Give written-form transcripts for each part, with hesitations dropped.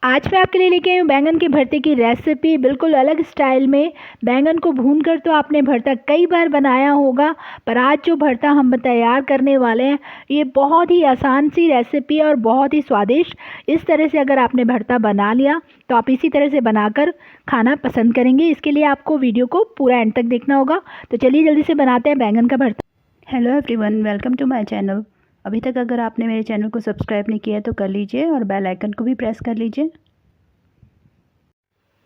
आज मैं आपके लिए लेके आई हूँ बैंगन के भरते की रेसिपी। बिल्कुल अलग स्टाइल में बैंगन को भूनकर तो आपने भरता कई बार बनाया होगा, पर आज जो भरता हम तैयार करने वाले हैं ये बहुत ही आसान सी रेसिपी और बहुत ही स्वादिष्ट। इस तरह से अगर आपने भरता बना लिया तो आप इसी तरह से बनाकर खाना पसंद करेंगे। इसके लिए आपको वीडियो को पूरा एंड तक देखना होगा। तो चलिए जल्दी से बनाते हैं बैंगन का भरता। Hello everyone, welcome to my channel. अभी तक अगर आपने मेरे चैनल को सब्सक्राइब नहीं किया है तो कर लीजिए और बेल आइकन को भी प्रेस कर लीजिए।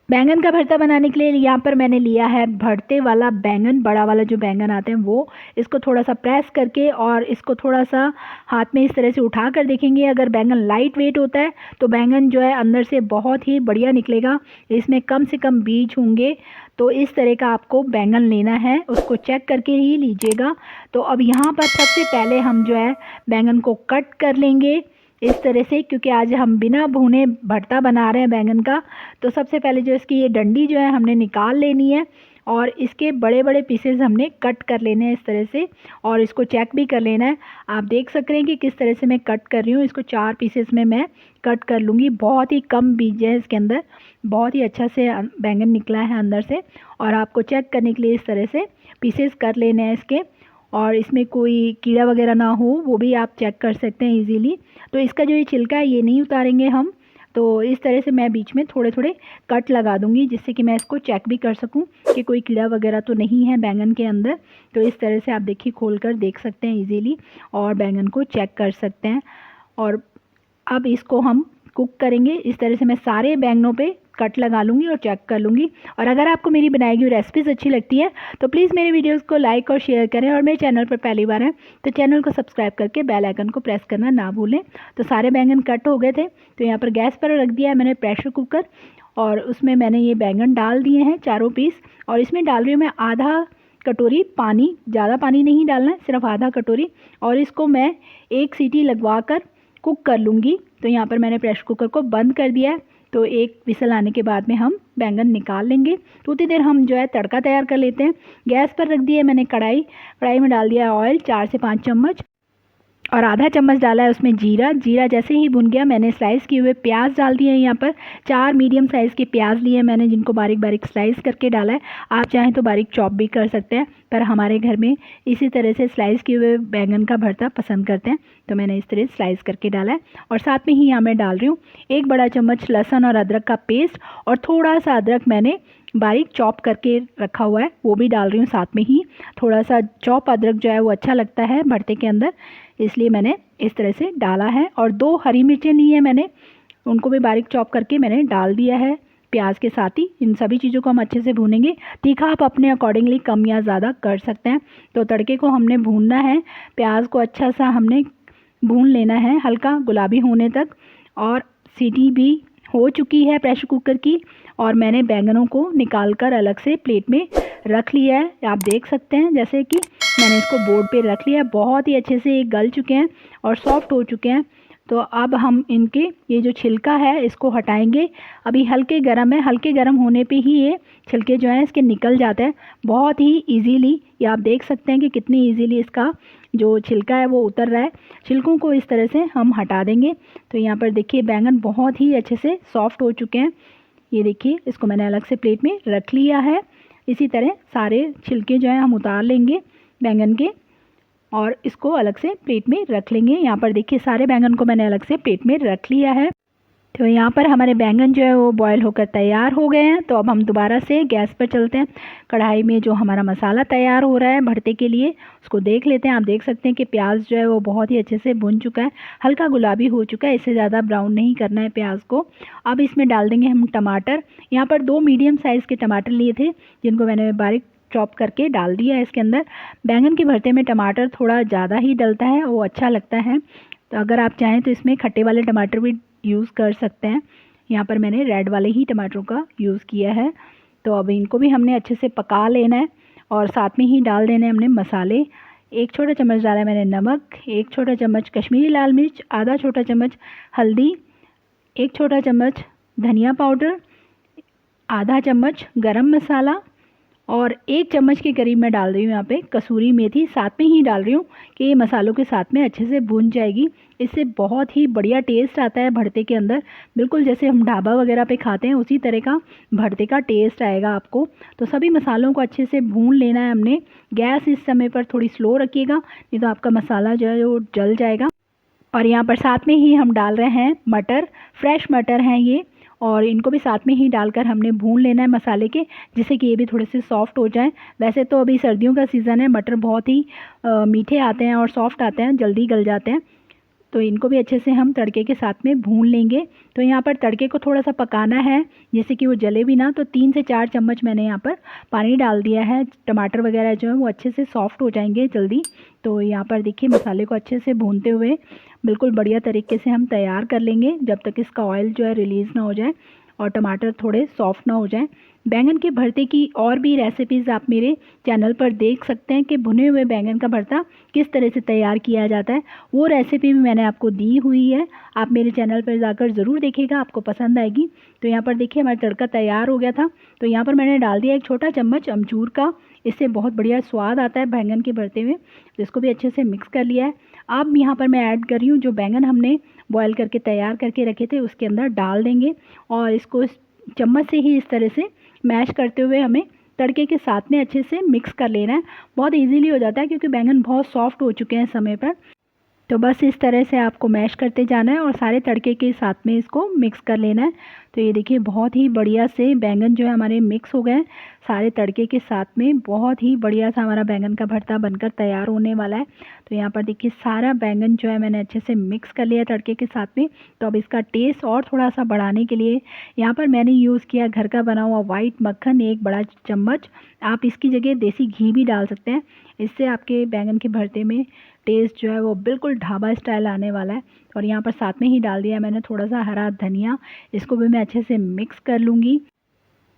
बैंगन का भरता बनाने के लिए यहाँ पर मैंने लिया है भरते वाला बैंगन, बड़ा वाला जो बैंगन आते हैं वो। इसको थोड़ा सा प्रेस करके और इसको थोड़ा सा हाथ में इस तरह से उठा कर देखेंगे। अगर बैंगन लाइट वेट होता है तो बैंगन जो है अंदर से बहुत ही बढ़िया निकलेगा। इसमें कम से कम बीज होंगे। तो इस तरह का आपको बैंगन लेना है, उसको चेक करके ही लीजिएगा। तो अब यहाँ पर सबसे पहले हम जो है बैंगन को कट कर लेंगे इस तरह से, क्योंकि आज हम बिना भुने भरता बना रहे हैं बैंगन का। तो सबसे पहले जो इसकी ये डंडी जो है हमने निकाल लेनी है और इसके बड़े बड़े पीसेस हमने कट कर लेने हैं इस तरह से, और इसको चेक भी कर लेना है। आप देख सक रहे हैं कि किस तरह से मैं कट कर रही हूँ। इसको 4 पीसेस में मैं कट कर लूँगी। बहुत ही कम बीज है इसके अंदर, बहुत ही अच्छा से बैंगन निकला है अंदर से। और आपको चेक करने के लिए इस तरह से पीसेस कर लेने हैं इसके, और इसमें कोई कीड़ा वगैरह ना हो वो भी आप चेक कर सकते हैं इजीली। तो इसका जो ये छिलका है ये नहीं उतारेंगे हम। तो इस तरह से मैं बीच में थोड़े थोड़े कट लगा दूंगी जिससे कि मैं इसको चेक भी कर सकूं कि कोई कीड़ा वगैरह तो नहीं है बैंगन के अंदर। तो इस तरह से आप देखिए, खोल कर देख सकते हैं इजीली और बैंगन को चेक कर सकते हैं। और अब इसको हम कुक करेंगे। इस तरह से मैं सारे बैंगनों पे कट लगा लूँगी और चेक कर लूँगी। और अगर आपको मेरी बनाई हुई रेसिपीज़ अच्छी लगती है तो प्लीज़ मेरे वीडियोस को लाइक और शेयर करें, और मेरे चैनल पर पहली बार है तो चैनल को सब्सक्राइब करके बेल आइकन को प्रेस करना ना भूलें। तो सारे बैंगन कट हो गए थे, तो यहाँ पर गैस पर रख दिया है मैंने प्रेशर कुकर, और उसमें मैंने ये बैंगन डाल दिए हैं चारों पीस। और इसमें डाल रही हूँ मैं आधा कटोरी पानी, ज़्यादा पानी नहीं डालना है, सिर्फ आधा कटोरी। और इसको मैं 1 सीटी लगवा कर कुक कर लूँगी। तो यहाँ पर मैंने प्रेशर कुकर को बंद कर दिया है। तो 1 विसल आने के बाद में हम बैंगन निकाल लेंगे। तो उतनी देर हम जो है तड़का तैयार कर लेते हैं। गैस पर रख दिया है मैंने कढ़ाई में डाल दिया ऑयल 4 से 5 चम्मच, और आधा चम्मच डाला है उसमें जीरा। जीरा जैसे ही भुन गया मैंने स्लाइस किए हुए प्याज डाल दिए हैं। यहाँ पर 4 मीडियम साइज़ के प्याज लिए हैं मैंने, जिनको बारीक बारीक स्लाइस करके डाला है। आप चाहें तो बारीक चॉप भी कर सकते हैं, पर हमारे घर में इसी तरह से स्लाइस किए हुए बैंगन का भरता पसंद करते हैं, तो मैंने इस तरह स्लाइस करके डाला है। और साथ में ही यहाँ मैं डाल रही हूँ 1 बड़ा चम्मच लहसुन और अदरक का पेस्ट, और थोड़ा सा अदरक मैंने बारीक चॉप करके रखा हुआ है वो भी डाल रही हूँ साथ में ही। थोड़ा सा चॉप अदरक जो है वो अच्छा लगता है भरते के अंदर, इसलिए मैंने इस तरह से डाला है। और 2 हरी मिर्चें ली हैं मैंने, उनको भी बारीक चॉप करके मैंने डाल दिया है प्याज के साथ ही। इन सभी चीज़ों को हम अच्छे से भूनेंगे। तीखा आप अपने अकॉर्डिंगली कम या ज़्यादा कर सकते हैं। तो तड़के को हमने भूनना है, प्याज को अच्छा सा हमने भून लेना है हल्का गुलाबी होने तक। और सीटी भी हो चुकी है प्रेशर कुकर की, और मैंने बैंगनों को निकाल कर अलग से प्लेट में रख लिया है। आप देख सकते हैं जैसे कि मैंने इसको बोर्ड पे रख लिया है। बहुत ही अच्छे से ये गल चुके हैं और सॉफ्ट हो चुके हैं। तो अब हम इनके ये जो छिलका है इसको हटाएंगे। अभी हल्के गर्म है, हल्के गर्म होने पे ही ये छिलके जो हैं इसके निकल जाते हैं बहुत ही इजीली। ये आप देख सकते हैं कि कितनी इजीली इसका जो छिलका है वो उतर रहा है। छिलकों को इस तरह से हम हटा देंगे। तो यहाँ पर देखिए बैंगन बहुत ही अच्छे से सॉफ्ट हो चुके हैं। ये देखिए, इसको मैंने अलग से प्लेट में रख लिया है। इसी तरह सारे छिलके जो हैं हम उतार लेंगे बैंगन के, और इसको अलग से प्लेट में रख लेंगे। यहाँ पर देखिए सारे बैंगन को मैंने अलग से प्लेट में रख लिया है। तो यहाँ पर हमारे बैंगन जो है वो बॉयल होकर तैयार हो गए हैं। तो अब हम दोबारा से गैस पर चलते हैं। कढ़ाई में जो हमारा मसाला तैयार हो रहा है भरते के लिए उसको देख लेते हैं। आप देख सकते हैं कि प्याज जो है वो बहुत ही अच्छे से भुन चुका है, हल्का गुलाबी हो चुका है। इससे ज़्यादा ब्राउन नहीं करना है प्याज को। अब इसमें डाल देंगे हम टमाटर। यहाँ पर 2 मीडियम साइज़ के टमाटर लिए थे, जिनको मैंने बारीक चॉप करके डाल दिया है इसके अंदर। बैंगन के भरते में टमाटर थोड़ा ज़्यादा ही डलता है, वो अच्छा लगता है। तो अगर आप चाहें तो इसमें खट्टे वाले टमाटर भी यूज़ कर सकते हैं। यहाँ पर मैंने रेड वाले ही टमाटरों का यूज़ किया है। तो अब इनको भी हमने अच्छे से पका लेना है, और साथ में ही डाल देने हैं हमने मसाले। 1 छोटा चम्मच डाला है मैंने नमक, 1 छोटा चम्मच कश्मीरी लाल मिर्च, आधा छोटा चम्मच हल्दी, 1 छोटा चम्मच धनिया पाउडर, आधा चम्मच गरम मसाला, और 1 चम्मच के करीब मैं डाल रही हूँ यहाँ पे कसूरी मेथी, साथ में ही डाल रही हूँ कि ये मसालों के साथ में अच्छे से भून जाएगी। इससे बहुत ही बढ़िया टेस्ट आता है भरते के अंदर, बिल्कुल जैसे हम ढाबा वगैरह पे खाते हैं उसी तरह का भरते का टेस्ट आएगा आपको। तो सभी मसालों को अच्छे से भून लेना है हमने। गैस इस समय पर थोड़ी स्लो रखिएगा, नहीं तो आपका मसाला जो है वो जल जाएगा। और यहाँ पर साथ में ही हम डाल रहे हैं मटर, फ्रेश मटर हैं ये, और इनको भी साथ में ही डालकर हमने भून लेना है मसाले के, जिससे कि ये भी थोड़े से सॉफ्ट हो जाएं। वैसे तो अभी सर्दियों का सीज़न है, मटर बहुत ही मीठे आते हैं और सॉफ्ट आते हैं, जल्दी गल जाते हैं। तो इनको भी अच्छे से हम तड़के के साथ में भून लेंगे। तो यहाँ पर तड़के को थोड़ा सा पकाना है जिससे कि वो जले भी ना। तो 3 से 4 चम्मच मैंने यहाँ पर पानी डाल दिया है। टमाटर वगैरह जो है वो अच्छे से सॉफ्ट हो जाएंगे जल्दी। तो यहाँ पर देखिए मसाले को अच्छे से भूनते हुए बिल्कुल बढ़िया तरीके से हम तैयार कर लेंगे, जब तक इसका ऑयल जो है रिलीज़ ना हो जाए और टमाटर थोड़े सॉफ्ट ना हो जाएं। बैंगन के भरते की और भी रेसिपीज़ आप मेरे चैनल पर देख सकते हैं कि भुने हुए बैंगन का भरता किस तरह से तैयार किया जाता है। वो रेसिपी भी मैंने आपको दी हुई है, आप मेरे चैनल पर जाकर ज़रूर देखिएगा, आपको पसंद आएगी। तो यहाँ पर देखिए हमारा तड़का तैयार हो गया था। तो यहाँ पर मैंने डाल दिया 1 छोटा चम्मच अमचूर का, इससे बहुत बढ़िया स्वाद आता है बैंगन के भरते में। तो इसको भी अच्छे से मिक्स कर लिया है। अब यहाँ पर मैं ऐड कर रही हूँ जो बैंगन हमने बॉयल करके तैयार करके रखे थे उसके अंदर डाल देंगे, और इसको चम्मच से ही इस तरह से मैश करते हुए हमें तड़के के साथ में अच्छे से मिक्स कर लेना है। बहुत इजीली हो जाता है क्योंकि बैंगन बहुत सॉफ्ट हो चुके हैं समय पर। तो बस इस तरह से आपको मैश करते जाना है और सारे तड़के के साथ में इसको मिक्स कर लेना है। तो ये देखिए बहुत ही बढ़िया से बैंगन जो है हमारे मिक्स हो गए सारे तड़के के साथ में। बहुत ही बढ़िया सा हमारा बैंगन का भरता बनकर तैयार होने वाला है। तो यहाँ पर देखिए सारा बैंगन जो है मैंने अच्छे से मिक्स कर लिया तड़के के साथ में। तो अब इसका टेस्ट और थोड़ा सा बढ़ाने के लिए यहाँ पर मैंने यूज़ किया घर का बना हुआ वाइट मक्खन, 1 बड़ा चम्मच। आप इसकी जगह देसी घी भी डाल सकते हैं, इससे आपके बैंगन के भरते में टेस्ट जो है वो बिल्कुल ढाबा स्टाइल आने वाला है। और यहाँ पर साथ में ही डाल दिया मैंने थोड़ा सा हरा धनिया, इसको भी मैं अच्छे से मिक्स कर लूँगी।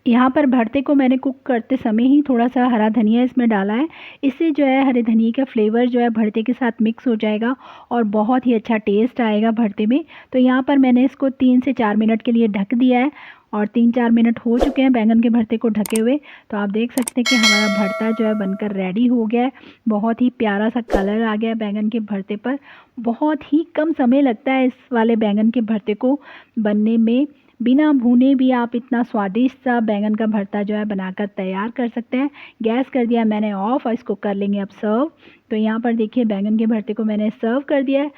यहाँ पर भरते को मैंने कुक करते समय ही थोड़ा सा हरा धनिया इसमें डाला है, इससे जो है हरे धनिया का फ्लेवर जो है भरते के साथ मिक्स हो जाएगा और बहुत ही अच्छा टेस्ट आएगा भरते में। तो यहाँ पर मैंने इसको 3 से 4 मिनट के लिए ढक दिया है और 3-4 मिनट हो चुके हैं बैंगन के भरते को ढके हुए। तो आप देख सकते हैं कि हमारा भरता जो है बनकर रेडी हो गया है। बहुत ही प्यारा सा कलर आ गया है बैंगन के भरते पर। बहुत ही कम समय लगता है इस वाले बैंगन के भरते को बनने में। बिना भुने भी आप इतना स्वादिष्ट सा बैंगन का भरता जो है बनाकर तैयार कर सकते हैं। गैस कर दिया मैंने ऑफ और इसको कर लेंगे अब सर्व। तो यहाँ पर देखिए बैंगन के भरते को मैंने सर्व कर दिया है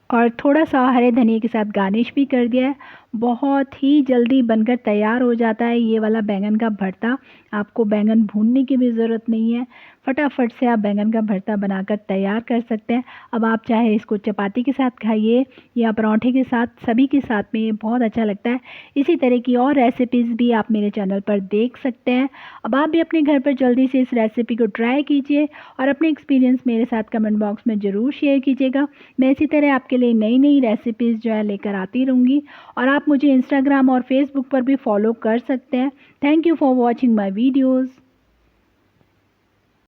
और थोड़ा सा हरे धनिया के साथ गार्निश भी कर दिया है। बहुत ही जल्दी बनकर तैयार हो जाता है ये वाला बैंगन का भरता। आपको बैंगन भूनने की भी ज़रूरत नहीं है, फटाफट से आप बैंगन का भरता बनाकर तैयार कर सकते हैं। अब आप चाहे इसको चपाती के साथ खाइए या पराठे के साथ, सभी के साथ में ये बहुत अच्छा लगता है। इसी तरह की और रेसिपीज़ भी आप मेरे चैनल पर देख सकते हैं। अब आप भी अपने घर पर जल्दी से इस रेसिपी को ट्राई कीजिए और अपने एक्सपीरियंस मेरे साथ कमेंट बॉक्स में ज़रूर शेयर कीजिएगा। मैं इसी तरह आपके लिए नई नई रेसिपीज़ जो है लेकर आती रहूँगी, और आप मुझे इंस्टाग्राम और फेसबुक पर भी फॉलो कर सकते हैं। Thank you for watching my videos.